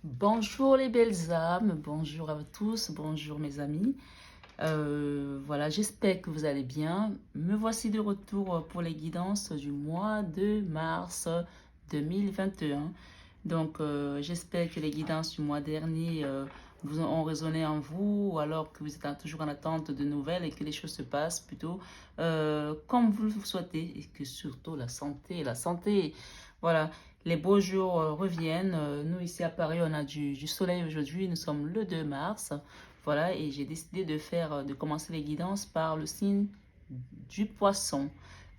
Bonjour les belles âmes, bonjour à vous tous, bonjour mes amis. Voilà, j'espère que vous allez bien. Me voici de retour pour les guidances du mois de mars 2021. Donc, j'espère que les guidances du mois dernier vous ont résonné en vous, ou alors que vous êtes toujours en attente de nouvelles et que les choses se passent plutôt comme vous le souhaitez, et que surtout la santé. Voilà, les beaux jours reviennent. Nous, ici à Paris, on a du soleil aujourd'hui. Nous sommes le 2 mars. Voilà, et j'ai décidé de commencer les guidances par le signe du poisson.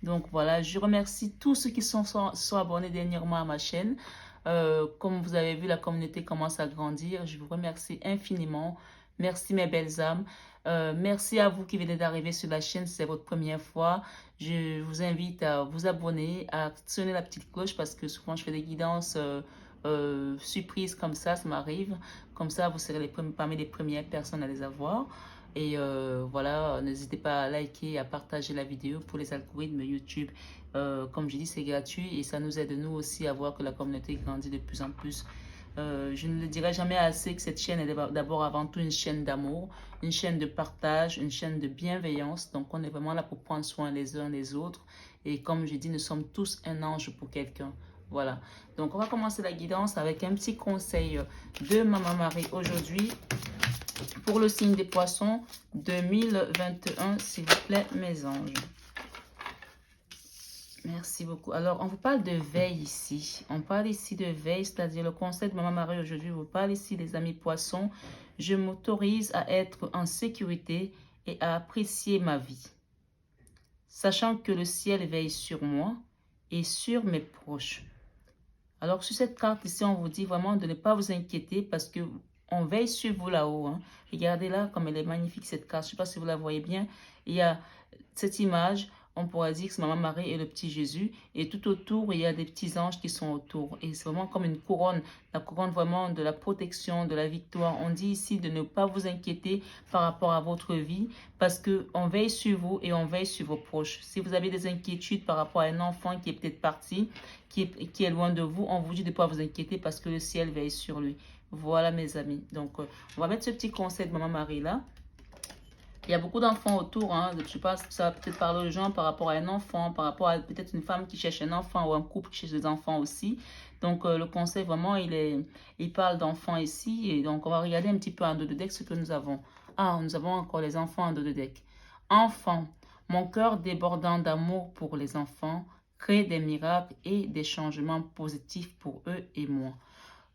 Donc voilà, je remercie tous ceux qui sont abonnés dernièrement à ma chaîne. Comme vous avez vu, la communauté commence à grandir. Je vous remercie infiniment. Merci mes belles âmes. Merci à vous qui venez d'arriver sur la chaîne, si c'est votre première fois. Je vous invite à vous abonner, à sonner la petite cloche parce que souvent je fais des guidances surprises comme ça m'arrive. Comme ça, vous serez parmi les premières personnes à les avoir. Et voilà, n'hésitez pas à liker et à partager la vidéo pour les algorithmes YouTube. Comme je dis, c'est gratuit et ça nous aide nous aussi à voir que la communauté grandit de plus en plus. Je ne le dirai jamais assez que cette chaîne est d'abord avant tout une chaîne d'amour, une chaîne de partage, une chaîne de bienveillance. Donc on est vraiment là pour prendre soin les uns des autres. Et comme je dis, nous sommes tous un ange pour quelqu'un. Voilà. Donc on va commencer la guidance avec un petit conseil de Maman Marie aujourd'hui pour le signe des poissons 2021, s'il vous plaît, mes anges. Merci beaucoup. Alors, on vous parle de veille ici. On parle ici de veille, c'est-à-dire le conseil de Maman Marie aujourd'hui vous parle ici, les amis poissons. Je m'autorise à être en sécurité et à apprécier ma vie, sachant que le ciel veille sur moi et sur mes proches. Alors, sur cette carte ici, on vous dit vraiment de ne pas vous inquiéter parce que on veille sur vous là-haut. Hein. Regardez là comme elle est magnifique cette carte. Je ne sais pas si vous la voyez bien. Il y a cette image, on pourrait dire que c'est Maman Marie et le petit Jésus. Et tout autour, il y a des petits anges qui sont autour. Et c'est vraiment comme une couronne. La couronne vraiment de la protection, de la victoire. On dit ici de ne pas vous inquiéter par rapport à votre vie parce qu'on veille sur vous et on veille sur vos proches. Si vous avez des inquiétudes par rapport à un enfant qui est peut-être parti, qui est loin de vous, on vous dit de ne pas vous inquiéter parce que le ciel veille sur lui. Voilà mes amis. Donc, on va mettre ce petit conseil de Maman Marie là. Il y a beaucoup d'enfants autour. Hein. Je ne sais pas si ça va peut-être parler aux gens par rapport à un enfant, par rapport à peut-être une femme qui cherche un enfant ou un couple qui cherche des enfants aussi. Donc, le conseil vraiment, il parle d'enfants ici. Et donc, on va regarder un petit peu en dos de deck ce que nous avons. Ah, nous avons encore les enfants en dos de deck. Enfants, mon cœur débordant d'amour pour les enfants crée des miracles et des changements positifs pour eux et moi.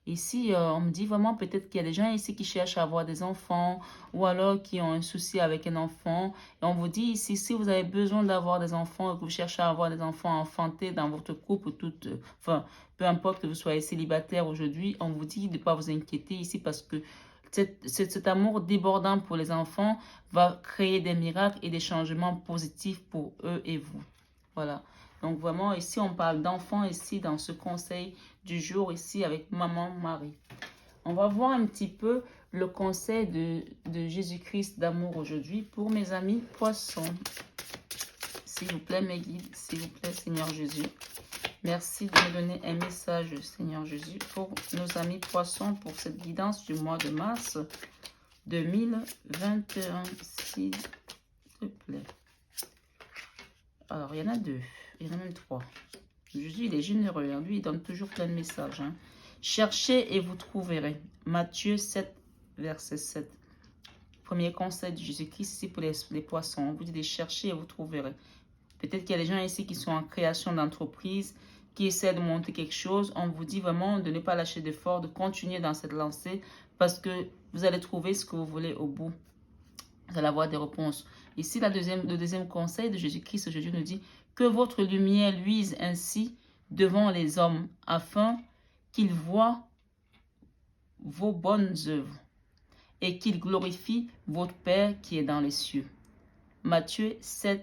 Ici, on me dit vraiment peut-être qu'il y a des gens ici qui cherchent à avoir des enfants ou alors qui ont un souci avec un enfant. Et on vous dit ici, si vous avez besoin d'avoir des enfants et que vous cherchez à avoir des enfants enfantés dans votre couple, enfin, peu importe que vous soyez célibataire aujourd'hui, on vous dit de ne pas vous inquiéter ici parce que cet amour débordant pour les enfants va créer des miracles et des changements positifs pour eux et vous. Voilà. Donc vraiment, ici, on parle d'enfants, ici, dans ce conseil du jour, ici, avec Maman Marie. On va voir un petit peu le conseil de Jésus-Christ d'amour aujourd'hui pour mes amis poissons. S'il vous plaît, mes guides, s'il vous plaît, Seigneur Jésus. Merci de me donner un message, Seigneur Jésus, pour nos amis poissons, pour cette guidance du mois de mars 2021, s'il te plaît. Alors, il y en a deux. Il y en a même trois. Jésus, il est généreux. Hein. Lui, il donne toujours plein de messages. Hein. Cherchez et vous trouverez. Matthieu 7, verset 7. Premier conseil de Jésus-Christ ici pour les poissons. On vous dit de chercher et vous trouverez. Peut-être qu'il y a des gens ici qui sont en création d'entreprise, qui essaient de monter quelque chose. On vous dit vraiment de ne pas lâcher d'effort, de continuer dans cette lancée parce que vous allez trouver ce que vous voulez au bout. Vous allez avoir des réponses. Ici, le deuxième conseil de Jésus-Christ, Jésus nous dit que votre lumière luise ainsi devant les hommes, afin qu'ils voient vos bonnes œuvres et qu'ils glorifient votre Père qui est dans les cieux. Matthieu 5,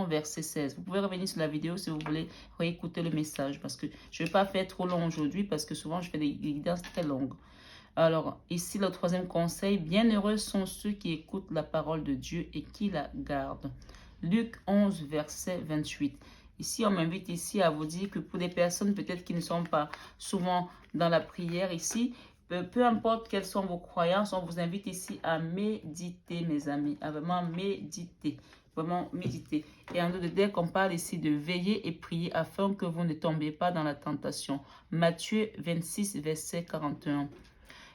verset 16. Vous pouvez revenir sur la vidéo si vous voulez réécouter le message, parce que je ne vais pas faire trop long aujourd'hui, parce que souvent je fais des guidances très longues. Alors, ici, le troisième conseil, bienheureux sont ceux qui écoutent la parole de Dieu et qui la gardent. Luc 11, verset 28. Ici, on m'invite ici à vous dire que pour des personnes peut-être qui ne sont pas souvent dans la prière ici, peu importe quelles sont vos croyances, on vous invite ici à méditer, mes amis, à vraiment méditer. Vraiment méditer. Et en d'autres deck, on parle ici de veiller et prier afin que vous ne tombiez pas dans la tentation. Matthieu 26, verset 41.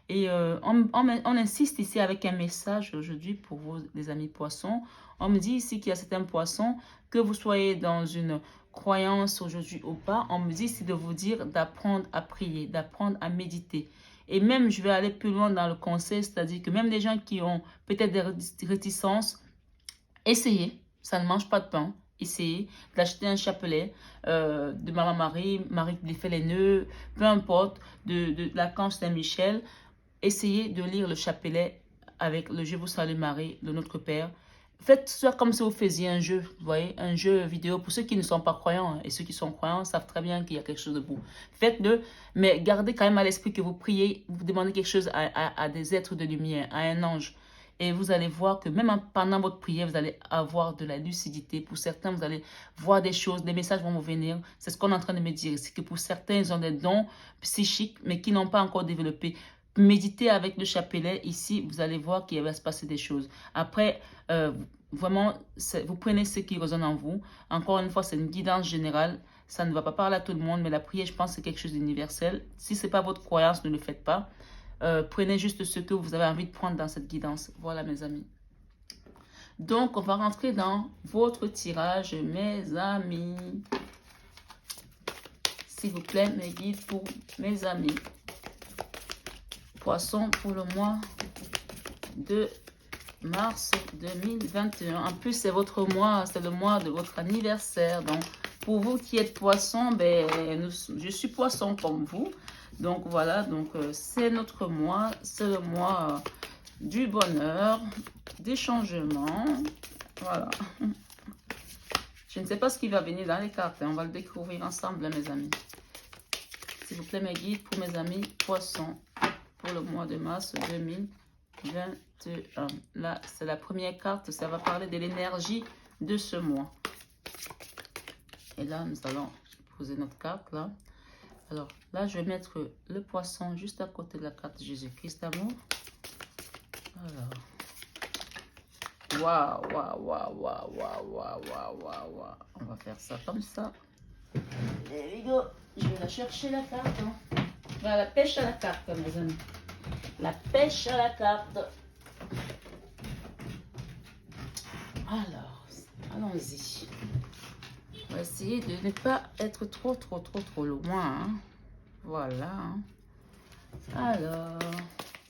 Et on insiste ici avec un message aujourd'hui pour vous, les amis poissons. On me dit ici qu'il y a certains poissons, que vous soyez dans une croyance aujourd'hui ou pas, on me dit ici de vous dire d'apprendre à prier, d'apprendre à méditer. Et même, je vais aller plus loin dans le conseil, c'est-à-dire que même les gens qui ont peut-être des réticences, essayez, ça ne mange pas de pain. Essayez d'acheter un chapelet de Maman Marie, Marie qui fait les nœuds, peu importe, de l'archange Saint-Michel. Essayez de lire le chapelet avec le Je vous salue Marie, de notre Père. Faites ça comme si vous faisiez un jeu, vous voyez, un jeu vidéo. Pour ceux qui ne sont pas croyants, et ceux qui sont croyants savent très bien qu'il y a quelque chose de beau. Faites-le, mais gardez quand même à l'esprit que vous priez, vous demandez quelque chose à des êtres de lumière, à un ange. Et vous allez voir que même pendant votre prière, vous allez avoir de la lucidité. Pour certains, vous allez voir des choses, des messages vont vous venir. C'est ce qu'on est en train de me dire. C'est que pour certains, ils ont des dons psychiques, mais qui n'ont pas encore développé. Méditez avec le chapelet. Ici, vous allez voir qu'il va se passer des choses. Après, vraiment, vous prenez ce qui résonne en vous. Encore une fois, c'est une guidance générale. Ça ne va pas parler à tout le monde, mais la prière, je pense, c'est quelque chose d'universel. Si ce n'est pas votre croyance, ne le faites pas. Prenez juste ce que vous avez envie de prendre dans cette guidance. Voilà, mes amis. Donc, on va rentrer dans votre tirage, mes amis. S'il vous plaît, mes guides pour mes amis. Poisson pour le mois de mars 2021. En plus, c'est votre mois, c'est le mois de votre anniversaire. Donc, pour vous qui êtes poisson, ben, je suis poisson comme vous. Donc, voilà. Donc, c'est notre mois. C'est le mois du bonheur, des changements. Voilà. Je ne sais pas ce qui va venir dans les cartes. On va le découvrir ensemble, mes amis. S'il vous plaît, mes guides pour mes amis poissons. Pour le mois de mars 2021. Là, c'est la première carte. Ça va parler de l'énergie de ce mois. Et là, nous allons poser notre carte. Là. Alors, là, je vais mettre le poisson juste à côté de la carte Jésus-Christ d'amour. Alors. Waouh, waouh, waouh, waouh, waouh, waouh, waouh, waouh. On va faire ça comme ça. There we go. Je vais la chercher, la carte. Hein. Voilà, la pêche à la carte, mes amis. La pêche à la carte. Alors, allons-y. On va essayer de ne pas être trop loin. Hein. Voilà. Hein. Alors,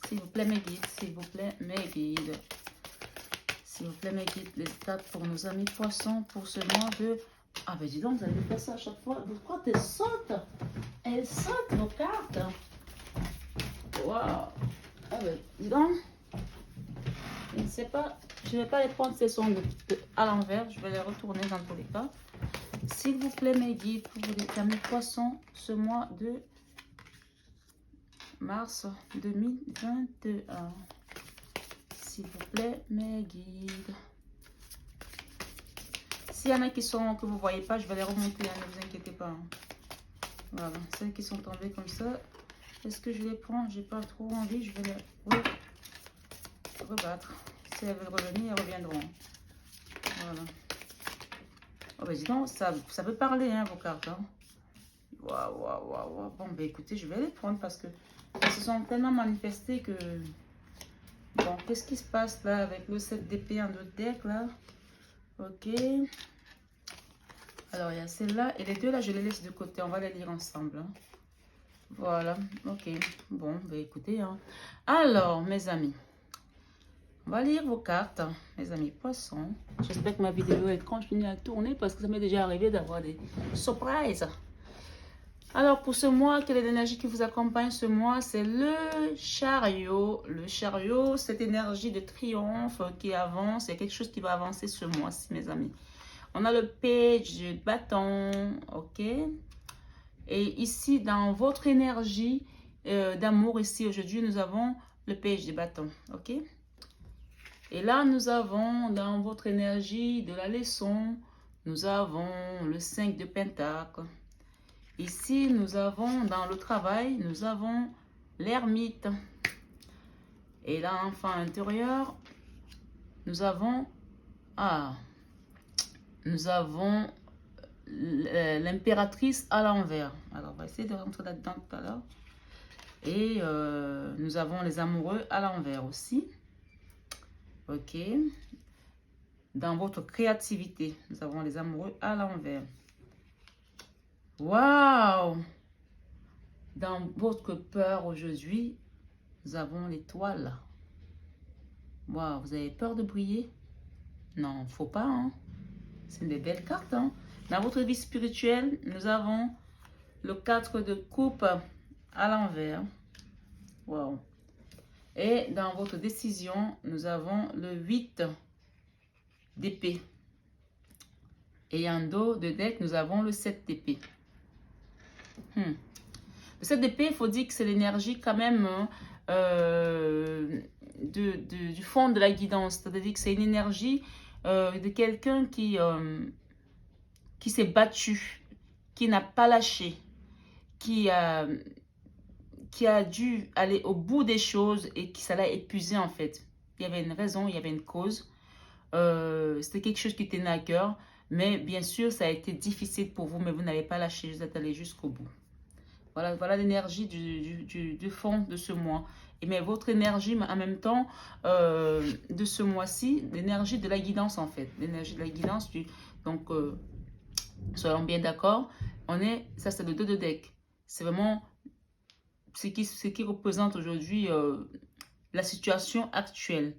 s'il vous plaît, mes guides. S'il vous plaît, mes guides. S'il vous plaît, mes guides. Les cartes pour nos amis poissons pour ce mois de... Ah, ben dis donc, vous allez faire ça à chaque fois. Vos cartes, elles sautent. Elles sautent, nos cartes. Waouh. Ah ben, dis donc. Je ne sais pas. Je ne vais pas les prendre, ces sons à l'envers. Je vais les retourner dans tous les cas. S'il vous plaît, mes guides, pour les amis poissons, ce mois de mars 2021. S'il vous plaît, mes guides. S'il y en a qui sont que vous ne voyez pas, je vais les remonter, hein, ne vous inquiétez pas. Hein. Voilà, celles qui sont tombées comme ça. Est-ce que je les prends? J'ai pas trop envie, je vais les rebattre. Si elles veulent revenir, elles reviendront. Voilà. Oh ben dis donc, ça peut parler, hein, vos cartes. Hein. Waouh, waouh, waouh, waouh. Bon, ben écoutez, je vais les prendre parce que elles se sont tellement manifestées que... Bon, qu'est-ce qui se passe là avec le 7 d'épée en d'autres decks là? Ok. Alors, il y a celle-là et les deux là, je les laisse de côté. On va les lire ensemble. Hein. Voilà, ok. Bon, ben écoutez. Hein. Alors, mes amis, on va lire vos cartes, mes amis poissons. J'espère que ma vidéo elle continue à tourner parce que ça m'est déjà arrivé d'avoir des surprises. Alors, pour ce mois, quelle est l'énergie qui vous accompagne ce mois? C'est le chariot. Le chariot, cette énergie de triomphe qui avance. Il y a quelque chose qui va avancer ce mois-ci, mes amis. On a le page de bâton, ok? Et ici, dans votre énergie d'amour, ici, aujourd'hui, nous avons le page de bâton, ok? Et là, nous avons dans votre énergie de la leçon, nous avons le 5 de pentacle. Ici, nous avons dans le travail, nous avons l'ermite. Et là, l'enfant intérieur, nous avons l'impératrice à l'envers. Alors, on va essayer de rentrer là-dedans tout à l'heure. Et nous avons les amoureux à l'envers aussi. Ok. Dans votre créativité, nous avons les amoureux à l'envers. Waouh! Dans votre peur aujourd'hui, nous avons l'étoile. Waouh, vous avez peur de briller? Non, faut pas, hein? C'est des belles cartes, hein? Dans votre vie spirituelle, nous avons le 4 de coupe à l'envers. Waouh! Et dans votre décision, nous avons le 8 d'épée. Et en dos de deck, nous avons le 7 d'épée. Le 7 d'épée, il faut dire que c'est l'énergie quand même du fond de la guidance. C'est-à-dire que c'est une énergie de quelqu'un qui s'est battu, qui n'a pas lâché, qui a dû aller au bout des choses et qui ça l'a épuisé en fait. Il y avait une raison, il y avait une cause. C'était quelque chose qui tenait à cœur. Mais bien sûr, ça a été difficile pour vous, mais vous n'avez pas lâché, vous êtes allé jusqu'au bout. Voilà l'énergie du fond de ce mois. Et mais votre énergie en même temps de ce mois-ci, l'énergie de la guidance en fait. L'énergie de la guidance. Donc, soyons bien d'accord. Ça c'est le 2 de deck. C'est vraiment ce qui représente aujourd'hui la situation actuelle.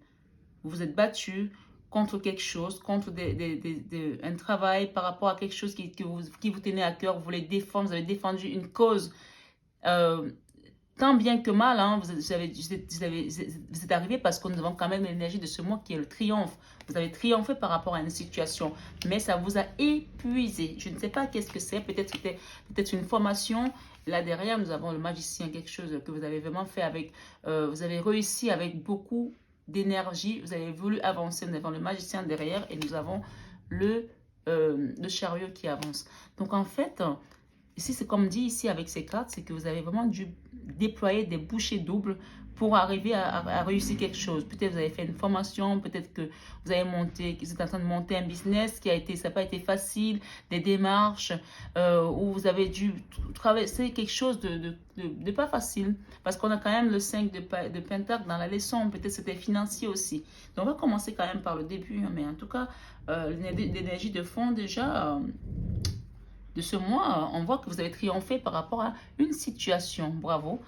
Vous vous êtes battu contre quelque chose, contre un travail par rapport à quelque chose qui vous tenait à cœur, vous voulez défendre, vous avez défendu une cause. Tant bien que mal, hein, vous êtes arrivé parce que nous avons quand même l'énergie de ce mois qui est le triomphe. Vous avez triomphé par rapport à une situation, mais ça vous a épuisé. Je ne sais pas qu'est-ce que c'est, peut-être une formation. Là derrière, nous avons le magicien, quelque chose que vous avez vraiment fait avec, vous avez réussi avec beaucoup d'énergie, vous avez voulu avancer, nous avons le magicien derrière et nous avons le chariot qui avance. Donc en fait, ici c'est comme dit ici avec ces cartes, c'est que vous avez vraiment dû déployer des bouchées doubles pour arriver à réussir quelque chose. Peut-être vous avez fait une formation, peut-être que vous avez vous êtes en train de monter un business ça n'a pas été facile, des démarches, où vous avez dû traverser quelque chose de pas facile. Parce qu'on a quand même le 5 de Pentacle dans la leçon, peut-être c'était financier aussi. Donc on va commencer quand même par le début, mais en tout cas, l'énergie de fond déjà... de ce mois, on voit que vous avez triomphé par rapport à une situation. Bravo.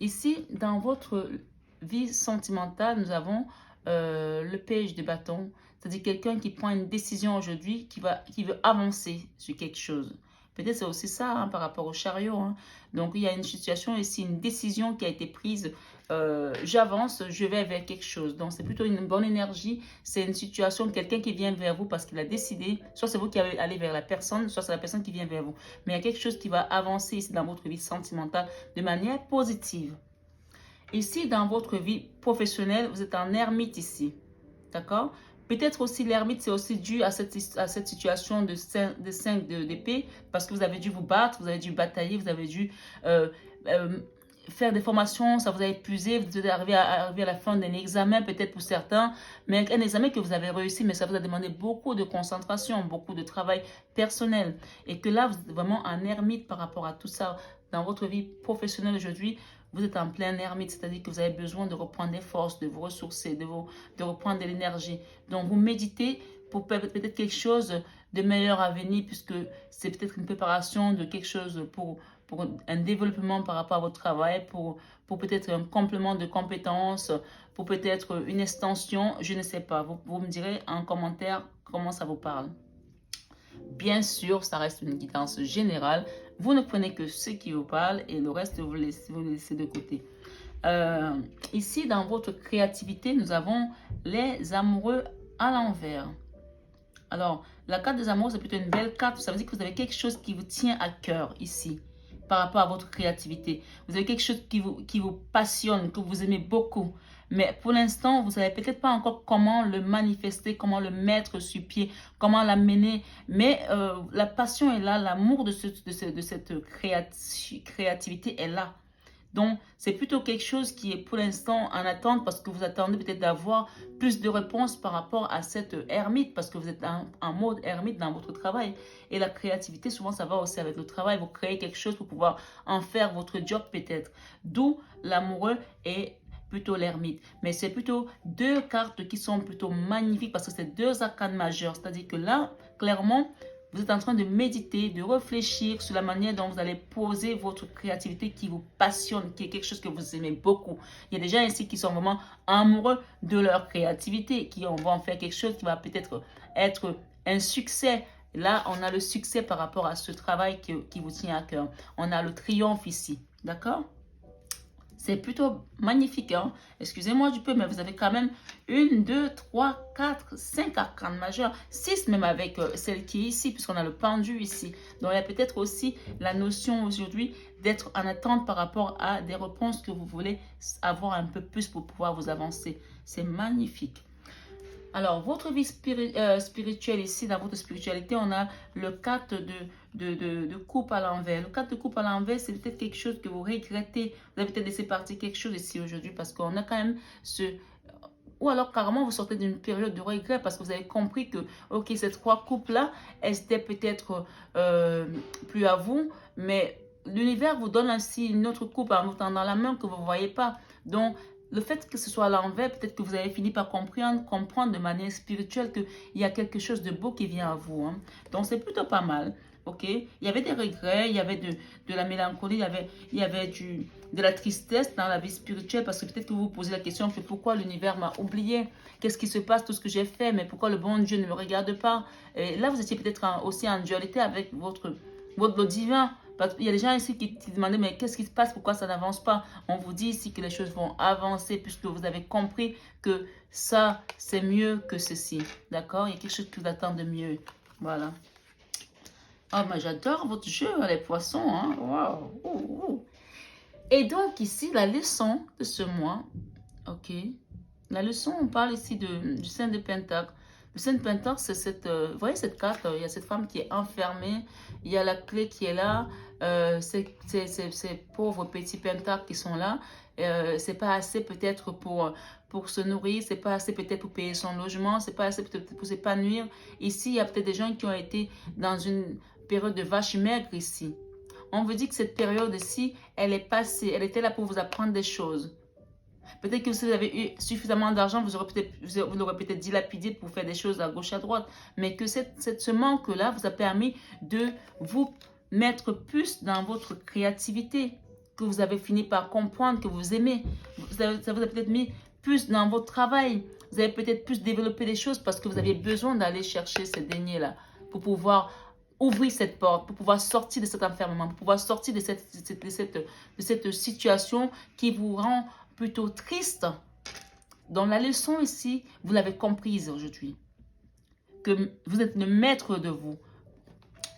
Ici, dans votre vie sentimentale, nous avons le page de bâton. C'est-à-dire quelqu'un qui prend une décision aujourd'hui, qui veut avancer sur quelque chose. Peut-être c'est aussi ça hein, par rapport au chariot. Hein. Donc, il y a une situation ici, une décision qui a été prise. J'avance, je vais vers quelque chose. Donc, c'est plutôt une bonne énergie. C'est une situation, quelqu'un qui vient vers vous parce qu'il a décidé. Soit c'est vous qui allez vers la personne, soit c'est la personne qui vient vers vous. Mais il y a quelque chose qui va avancer ici dans votre vie sentimentale de manière positive. Ici, dans votre vie professionnelle, vous êtes en ermite ici. D'accord? Peut-être aussi l'ermite, c'est aussi dû à cette situation de 5 d'épée parce que vous avez dû vous battre, vous avez dû batailler, vous avez dû faire des formations, ça vous a épuisé, vous êtes arrivé à la fin d'un examen peut-être pour certains, mais un examen que vous avez réussi, mais ça vous a demandé beaucoup de concentration, beaucoup de travail personnel et que là, vous êtes vraiment en ermite par rapport à tout ça dans votre vie professionnelle aujourd'hui. Vous êtes en plein ermite, c'est-à-dire que vous avez besoin de reprendre des forces, de vous ressourcer, de reprendre de l'énergie. Donc, vous méditez pour peut-être quelque chose de meilleur à venir, puisque c'est peut-être une préparation de quelque chose pour un développement par rapport à votre travail, pour peut-être un complément de compétences, pour peut-être une extension, je ne sais pas. Vous me direz en commentaire comment ça vous parle. Bien sûr, ça reste une guidance générale. Vous ne prenez que ce qui vous parle et le reste, vous le laissez de côté. Ici, dans votre créativité, nous avons les amoureux à l'envers. Alors, la carte des amoureux, c'est plutôt une belle carte. Ça veut dire que vous avez quelque chose qui vous tient à cœur ici, par rapport à votre créativité. Vous avez quelque chose qui vous passionne, que vous aimez beaucoup. Mais pour l'instant, vous ne savez peut-être pas encore comment le manifester, comment le mettre sur pied, comment l'amener. Mais la passion est là, l'amour de cette créativité est là. Donc, c'est plutôt quelque chose qui est pour l'instant en attente parce que vous attendez peut-être d'avoir plus de réponses par rapport à cette ermite parce que vous êtes en mode ermite dans votre travail. Et la créativité, souvent, ça va aussi avec le travail. Vous créez quelque chose pour pouvoir en faire votre job peut-être. D'où l'amoureux et plutôt l'ermite. Mais c'est plutôt deux cartes qui sont plutôt magnifiques parce que c'est deux arcanes majeures. C'est-à-dire que là, clairement, vous êtes en train de méditer, de réfléchir sur la manière dont vous allez poser votre créativité qui vous passionne, qui est quelque chose que vous aimez beaucoup. Il y a des gens ici qui sont vraiment amoureux de leur créativité, qui vont en faire quelque chose qui va peut-être être un succès. Là, on a le succès par rapport à ce travail qui vous tient à cœur. On a le triomphe ici. D'accord? C'est plutôt magnifique, hein? Excusez-moi du peu, mais vous avez quand même 1, 2, 3, 4, 5 arcanes majeures, 6 même avec celle qui est ici, puisqu'on a le pendu ici. Donc, il y a peut-être aussi la notion aujourd'hui d'être en attente par rapport à des réponses que vous voulez avoir un peu plus pour pouvoir vous avancer. C'est magnifique. Alors, votre vie spirituelle ici, dans votre spiritualité, on a le 4 de coupe à l'envers. Le 4 de coupe à l'envers, c'est peut-être quelque chose que vous regrettez. Vous avez peut-être laissé partir quelque chose ici aujourd'hui parce qu'on a quand même ce... Ou alors, carrément, vous sortez d'une période de regret parce que vous avez compris que, ok, ces trois coupes-là, elles étaient peut-être plus à vous, mais l'univers vous donne ainsi une autre coupe en vous tendant la main que vous ne voyez pas. Donc, le fait que ce soit à l'envers, peut-être que vous avez fini par comprendre de manière spirituelle qu'il y a quelque chose de beau qui vient à vous. Hein. Donc, c'est plutôt pas mal. Ok? Il y avait des regrets, il y avait de la mélancolie, il y avait de la tristesse dans la vie spirituelle parce que peut-être que vous vous posez la question que pourquoi l'univers m'a oublié? Qu'est-ce qui se passe, tout ce que j'ai fait, mais pourquoi le bon Dieu ne me regarde pas? Et là, vous étiez peut-être aussi en dualité avec votre divin. Il y a des gens ici qui demandaient, mais qu'est-ce qui se passe? Pourquoi ça n'avance pas? On vous dit ici que les choses vont avancer puisque vous avez compris que ça, c'est mieux que ceci. D'accord? Il y a quelque chose qui vous attend de mieux. Voilà. Ah, mais j'adore votre jeu, les poissons. Hein? Wow. Et donc, ici, la leçon de ce mois, ok? La leçon, on parle ici du Saint de Pentacle. Le Saint de Pentacle, c'est cette... vous voyez cette carte, il y a cette femme qui est enfermée, il y a la clé qui est là, ces pauvres petits pentacles qui sont là. C'est pas assez peut-être pour se nourrir, c'est pas assez peut-être pour payer son logement, c'est pas assez peut-être pour s'épanouir. Ici, il y a peut-être des gens qui ont été dans une période de vache maigre ici. On vous dit que cette période-ci, elle est passée, elle était là pour vous apprendre des choses. Peut-être que si vous avez eu suffisamment d'argent, vous l'aurez peut-être dilapidé pour faire des choses à gauche, à droite. Mais que ce manque-là vous a permis de vous mettre plus dans votre créativité, que vous avez fini par comprendre, que vous aimez. Ça vous a peut-être mis plus dans votre travail. Vous avez peut-être plus développé des choses parce que vous aviez besoin d'aller chercher ces deniers-là pour pouvoir ouvrir cette porte, pour pouvoir sortir de cet enfermement, pour pouvoir sortir de cette situation qui vous rend plutôt triste. Donc la leçon ici, vous l'avez comprise aujourd'hui, que vous êtes le maître de vous.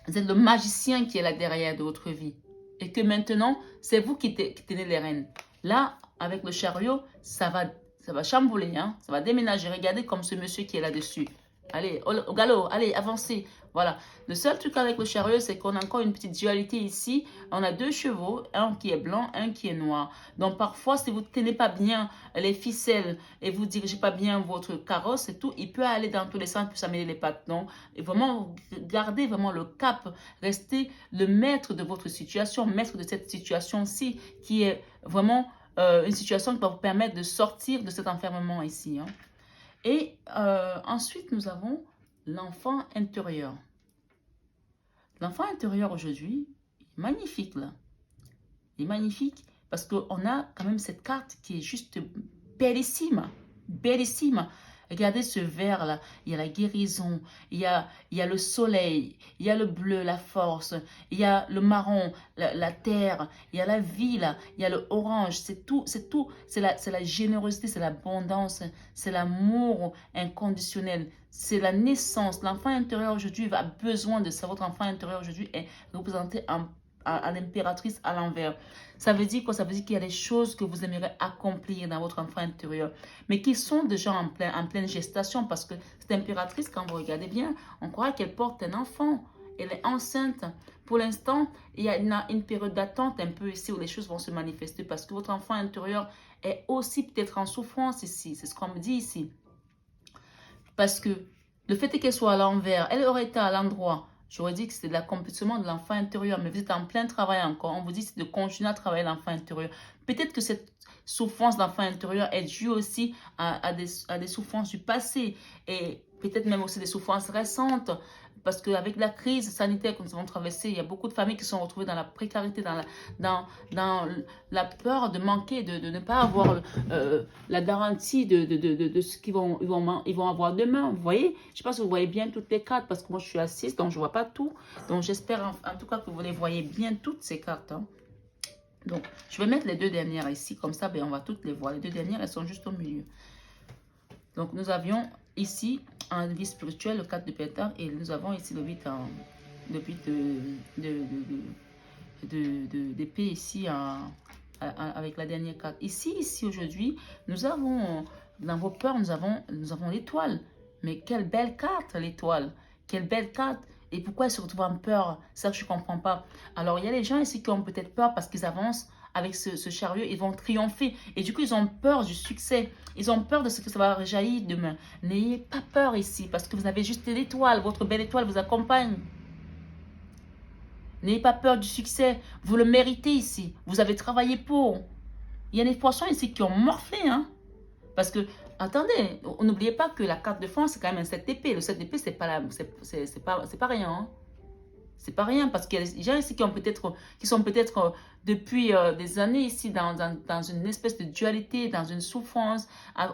Vous êtes le magicien qui est là derrière de votre vie. Et que maintenant, c'est vous qui tenez les rênes. Là, avec le chariot, ça va chambouler, hein? Ça va déménager. Regardez comme ce monsieur qui est là-dessus. Allez, au galop, allez, avancez. Voilà. Le seul truc avec le chariot, c'est qu'on a encore une petite dualité ici. On a deux chevaux, un qui est blanc, un qui est noir. Donc, parfois, si vous ne tenez pas bien les ficelles et vous ne dirigez pas bien votre carrosse et tout, il peut aller dans tous les sens pour s'amener les pattes. Donc, et vraiment, gardez vraiment le cap. Restez le maître de votre situation, maître de cette situation-ci qui est vraiment une situation qui va vous permettre de sortir de cet enfermement ici. Hein. Et ensuite, nous avons l'enfant intérieur. L'enfant intérieur aujourd'hui, il est magnifique là. Il est magnifique parce qu'on a quand même cette carte qui est juste bellissime. Bellissime. Regardez ce vert là, il y a la guérison, il y a le soleil, il y a le bleu, la force, il y a le marron, la terre, il y a la vie là, il y a le orange, c'est tout, c'est la générosité, c'est l'abondance, c'est l'amour inconditionnel, c'est la naissance. L'enfant intérieur aujourd'hui a besoin de ça, votre enfant intérieur aujourd'hui est représenté à l'impératrice à l'envers. Ça veut dire quoi? Ça veut dire qu'il y a des choses que vous aimeriez accomplir dans votre enfant intérieur, mais qui sont déjà en pleine gestation, parce que cette impératrice, quand vous regardez bien, on croit qu'elle porte un enfant. Elle est enceinte. pour l'instant, il y a une période d'attente un peu ici où les choses vont se manifester parce que votre enfant intérieur est aussi peut-être en souffrance ici. C'est ce qu'on me dit ici. Parce que le fait qu'elle soit à l'envers, elle aurait été à l'endroit. J'aurais dit que c'est de l'accomplissement de l'enfant intérieur, mais vous êtes en plein travail encore. On vous dit de continuer à travailler l'enfant intérieur. Peut-être que cette souffrance d'enfant intérieur est due aussi à des souffrances du passé et peut-être même aussi des souffrances récentes. Parce qu'avec la crise sanitaire que nous avons traversée, il y a beaucoup de familles qui sont retrouvées dans la précarité, dans la peur de manquer, de ne pas avoir la garantie de ce qu'ils vont avoir demain. Vous voyez? Je ne sais pas si vous voyez bien toutes les cartes, parce que moi je suis assise, donc je ne vois pas tout. Donc j'espère en tout cas que vous les voyez bien toutes ces cartes. Hein. Donc je vais mettre les deux dernières ici, comme ça ben, on va toutes les voir. Les deux dernières, elles sont juste au milieu. Donc nous avions ici en vie spirituelle le 4 de pétard et nous avons ici le 8 d'épée ici avec la dernière carte. Ici aujourd'hui, nous avons dans vos peurs, nous avons l'étoile. Mais quelle belle carte l'étoile. Quelle belle carte. Et pourquoi ils se retrouvent en peur? Ça que je ne comprends pas. Alors il y a les gens ici qui ont peut-être peur parce qu'ils avancent avec ce chariot, ils vont triompher. Et du coup, ils ont peur du succès. Ils ont peur de ce que ça va rejaillir demain. N'ayez pas peur ici, parce que vous avez juste l'étoile. Votre belle étoile vous accompagne. N'ayez pas peur du succès. Vous le méritez ici. Vous avez travaillé pour. Il y a des poissons ici qui ont morflé. Hein? Parce que, attendez, n'oubliez pas que la carte de France, c'est quand même un 7 d'épée. Le 7 d'épée, c'est pas rien. Hein? C'est pas rien parce qu'il y a des gens ici qui sont peut-être depuis des années ici dans une espèce de dualité, dans une souffrance,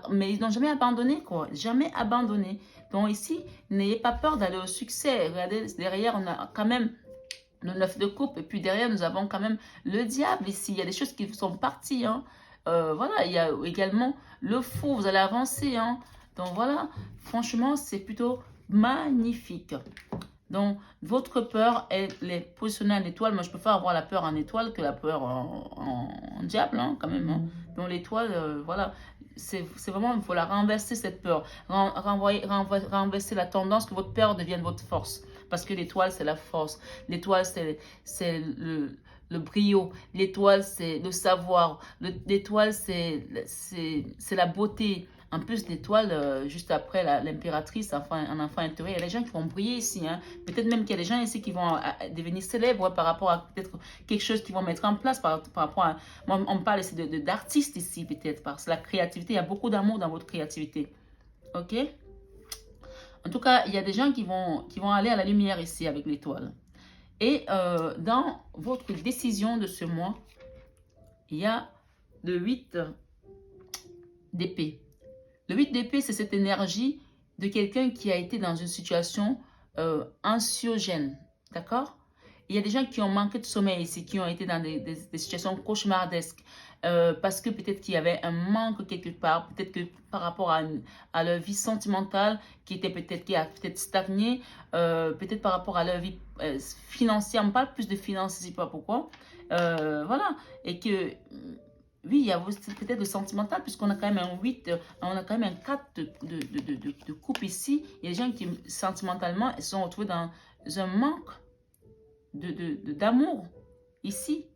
mais ils n'ont jamais abandonné quoi, jamais abandonné. Donc ici, n'ayez pas peur d'aller au succès. Regardez, derrière, on a quand même le 9 de coupe et puis derrière, nous avons quand même le diable ici. Il y a des choses qui sont parties. Hein. Voilà, il y a également le fou, vous allez avancer. Hein. Donc voilà, franchement, c'est plutôt magnifique. Donc, votre peur, elle est positionnée en étoile. Moi, je préfère avoir la peur en étoile que la peur en diable, hein, quand même. Hein. Donc, l'étoile, voilà, c'est vraiment, il faut la renverser, cette peur. Renverser la tendance que votre peur devienne votre force. Parce que l'étoile, c'est la force. L'étoile, c'est le brio. L'étoile, c'est le savoir. L'étoile, c'est la beauté. En plus, l'étoile, juste après l'impératrice, un enfant intérieur, il y a des gens qui vont briller ici. Hein. Peut-être même qu'il y a des gens ici qui vont devenir célèbres par rapport à peut-être quelque chose qu'ils vont mettre en place. Par rapport à, on parle ici d'artistes ici, peut-être, parce que la créativité, il y a beaucoup d'amour dans votre créativité. OK? En tout cas, il y a des gens qui vont aller à la lumière ici avec l'étoile. Et dans votre décision de ce mois, il y a le 8 d'épée. Le 8 d'épée, c'est cette énergie de quelqu'un qui a été dans une situation anxiogène. D'accord? Il y a des gens qui ont manqué de sommeil ici, qui ont été dans des situations cauchemardesques. Parce que peut-être qu'il y avait un manque quelque part. Peut-être que par rapport à leur vie sentimentale, qui a peut-être stagné. Peut-être par rapport à leur vie financière. On parle plus de finances, je ne sais pas pourquoi. Voilà. Et que... Oui, il y a peut-être le sentimental, puisqu'on a quand même un 8, on a quand même un 4 de coupe ici. Il y a des gens qui, sentimentalement, se sont retrouvés dans un manque d'amour, ici.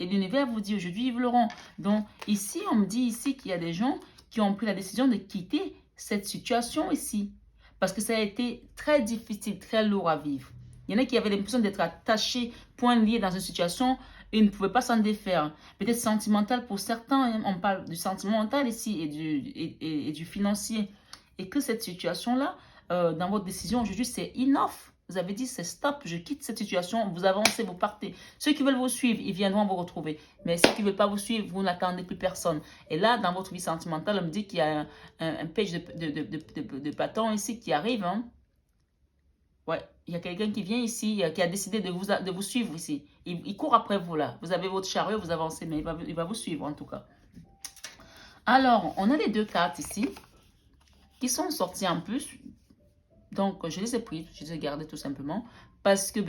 Et l'univers vous dit aujourd'hui, ils l'auront. Donc, ici, on me dit ici qu'il y a des gens qui ont pris la décision de quitter cette situation ici. Parce que ça a été très difficile, très lourd à vivre. Il y en a qui avaient l'impression d'être attachés, point liés dans une situation. Ils ne pouvaient pas s'en défaire. Peut-être sentimental pour certains. On parle du sentimental ici et du financier. Et que cette situation-là, dans votre décision aujourd'hui, c'est enough. Vous avez dit, c'est stop, je quitte cette situation. Vous avancez, vous partez. Ceux qui veulent vous suivre, ils viendront vous retrouver. Mais ceux qui ne veulent pas vous suivre, vous n'attendez plus personne. Et là, dans votre vie sentimentale, on me dit qu'il y a un page de bâton ici qui arrive. Hein. Ouais, il y a quelqu'un qui vient ici, qui a décidé de vous suivre ici. Il court après vous là. Vous avez votre chariot, vous avancez, mais il va vous suivre en tout cas. Alors, on a les deux cartes ici qui sont sorties en plus. Donc, je les ai prises, je les ai gardées tout simplement. Parce que,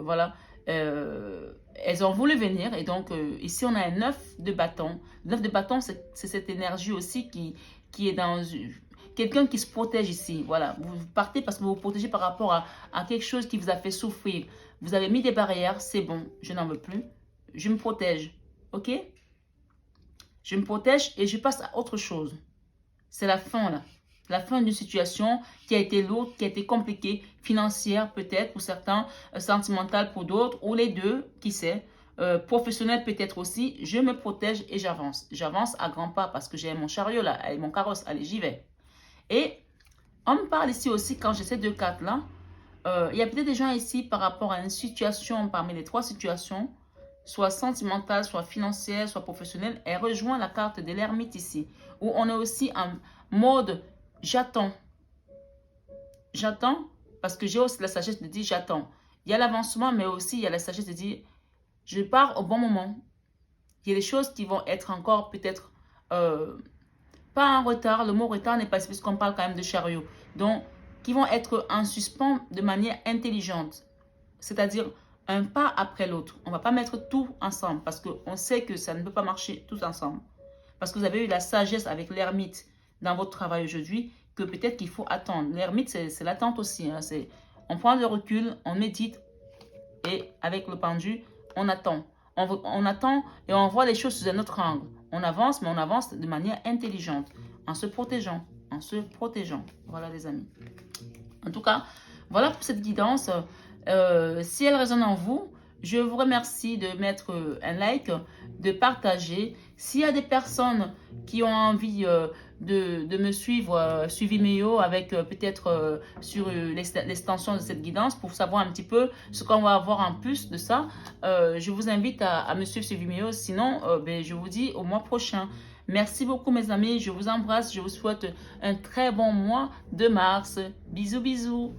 voilà, elles ont voulu venir. Et donc, ici, on a un 9 de bâton. Le 9 de bâton, c'est cette énergie aussi qui est dans... Quelqu'un qui se protège ici, voilà. Vous partez parce que vous vous protégez par rapport à quelque chose qui vous a fait souffrir. Vous avez mis des barrières, c'est bon, je n'en veux plus. Je me protège, ok? Je me protège et je passe à autre chose. C'est la fin là. La fin d'une situation qui a été lourde, qui a été compliquée, financière peut-être pour certains, sentimentale pour d'autres, ou les deux, qui sait. Professionnel peut-être aussi. Je me protège et j'avance. J'avance à grands pas parce que j'ai mon chariot là, et mon carrosse. Allez, j'y vais. Et on me parle ici aussi, quand j'ai ces deux cartes là, il y a peut-être des gens ici par rapport à une situation, parmi les trois situations, soit sentimentale, soit financière, soit professionnelle, elle rejoint la carte de l'ermite ici, où on est aussi en mode j'attends. J'attends parce que j'ai aussi la sagesse de dire j'attends. Il y a l'avancement, mais aussi il y a la sagesse de dire je pars au bon moment. Il y a des choses qui vont être encore peut-être pas en retard. Le mot retard n'est pas parce qu'on parle quand même de chariot. Donc, qui vont être en suspens de manière intelligente. C'est-à-dire un pas après l'autre. On ne va pas mettre tout ensemble parce qu'on sait que ça ne peut pas marcher tout ensemble. Parce que vous avez eu la sagesse avec l'ermite dans votre travail aujourd'hui que peut-être qu'il faut attendre. L'ermite, c'est l'attente aussi. Hein. On prend le recul, on médite et avec le pendu, on attend. On attend et on voit les choses sous un autre angle. On avance, mais on avance de manière intelligente, en se protégeant, en se protégeant. Voilà les amis. En tout cas, voilà pour cette guidance. Si elle résonne en vous, je vous remercie de mettre un like, de partager. S'il y a des personnes qui ont envie de me suivre, Vimeo avec peut-être sur l'extension de cette guidance pour savoir un petit peu ce qu'on va avoir en plus de ça, je vous invite à me suivre sur Vimeo. Sinon, ben, je vous dis au mois prochain. Merci beaucoup mes amis, je vous embrasse, je vous souhaite un très bon mois de mars. Bisous, bisous.